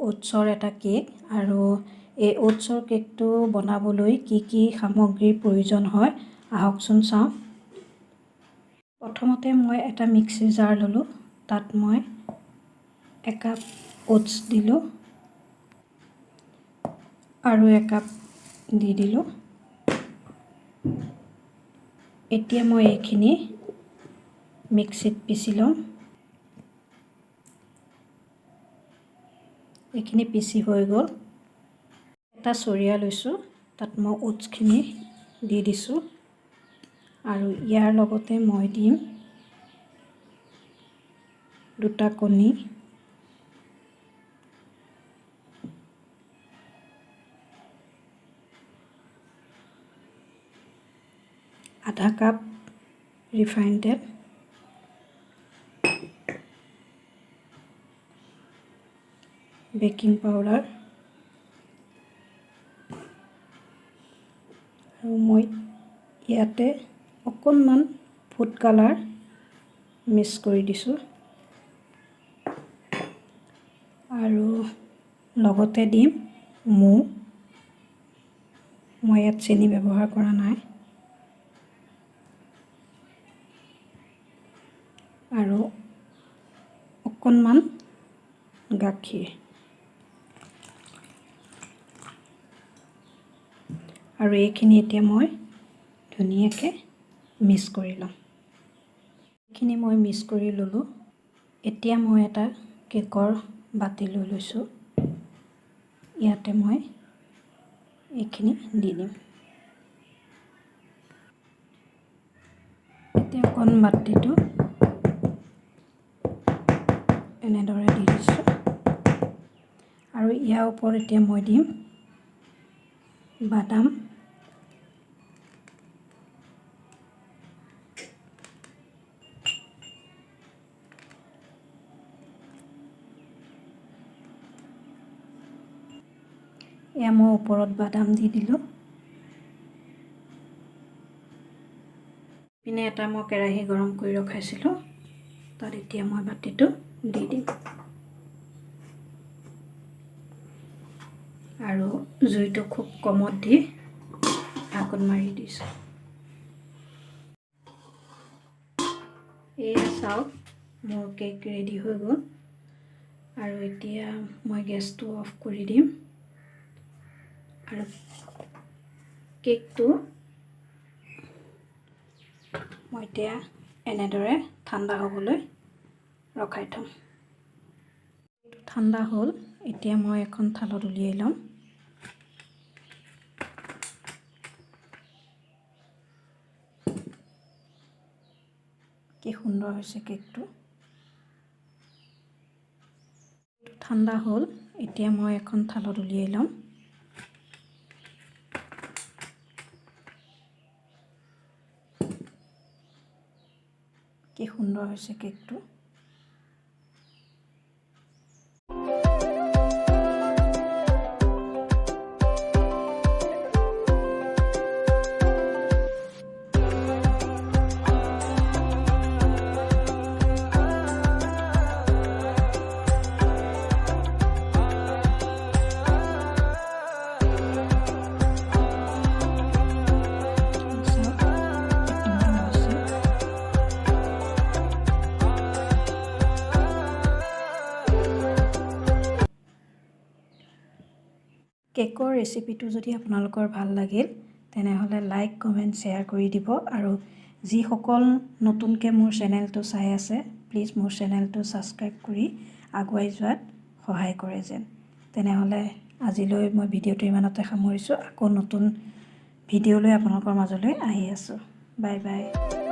ওটছৰ এটা কেক আৰু এই ওটছৰ কেকটো বনাবলৈ কি কি সামগ্ৰীৰ প্ৰয়োজন হয় আহকচোন চাওঁ। প্ৰথমতে মই এটা মিক্সি জাৰ ল'লোঁ, তাত মই একাপ ওটছ দিলোঁ আৰু একাপ দি দিলোঁ। এতিয়া মই এইখিনি মিক্সিত পিচি ল'ম। এইখিনি পিচি হৈ গ'ল। এটা চৰিয়া লৈছোঁ, তাত মই ওটছখিনি দি দিছোঁ আৰু ইয়াৰ লগতে মই দিম দুটা কণী, আধা কাপ ৰিফাইন তেল, বেকিং পাউডাৰ আৰু মই ইয়াতে অকণমান ফুড কালাৰ মিক্স কৰি দিছোঁ আৰু লগতে দিম মৌ। মই ইয়াত চেনি ব্যৱহাৰ কৰা নাই আৰু অকণমান গাখীৰ আৰু এইখিনি এতিয়া মই ধুনীয়াকৈ মিক্স কৰি ল'ম। এইখিনি মই মিক্স কৰি ল'লোঁ। এতিয়া মই এটা কেকৰ বাতি লৈ লৈছোঁ, ইয়াতে মই এইখিনি দি দিম। এতিয়া অকণ বাতিটো এনেদৰে দি দিছোঁ আৰু ইয়াৰ ওপৰত এতিয়া মই দিম বাদাম, এয়া মই ওপৰত বাদাম দি দিলোঁ। পিনে এটা মই কেৰাহী গৰম কৰি ৰখাইছিলোঁ, তাত এতিয়া মই বাতিটো দি দিম আৰু জুইটো খুব কমত দি ঢাকোন মাৰি দিছোঁ। এয়া চাওক, মোৰ কেক ৰেডি হৈ গ'ল আৰু এতিয়া মই গেছটো অফ কৰি দিম আৰু কেকটো মই এতিয়া এনেদৰে ঠাণ্ডা হ'বলৈ ৰখাই থ'ম। ঠাণ্ডা হ'ল, এতিয়া মই এখন থালত উলিয়াই ল'ম। কি সুন্দৰ হৈছে কেকটো। ঠাণ্ডা হ'ল, এতিয়া মই এখন থালত উলিয়াই ল'ম। কি সুন্দৰ হৈছে কেকটো। কেকৰ ৰেচিপিটো যদি আপোনালোকৰ ভাল লাগিল তেনেহ'লে লাইক, কমেণ্ট, শ্বেয়াৰ কৰি দিব আৰু যিসকল নতুনকৈ মোৰ চেনেলটো চাই আছে প্লিজ মোৰ চেনেলটো ছাবস্ক্ৰাইব কৰি আগুৱাই যোৱাত সহায় কৰে যেন। তেনেহ'লে আজিলৈ মই ভিডিঅ'টো ইমানতে সামৰিছোঁ। আকৌ নতুন ভিডিঅ' লৈ আপোনালোকৰ মাজলৈ আহি আছোঁ। Bye bye.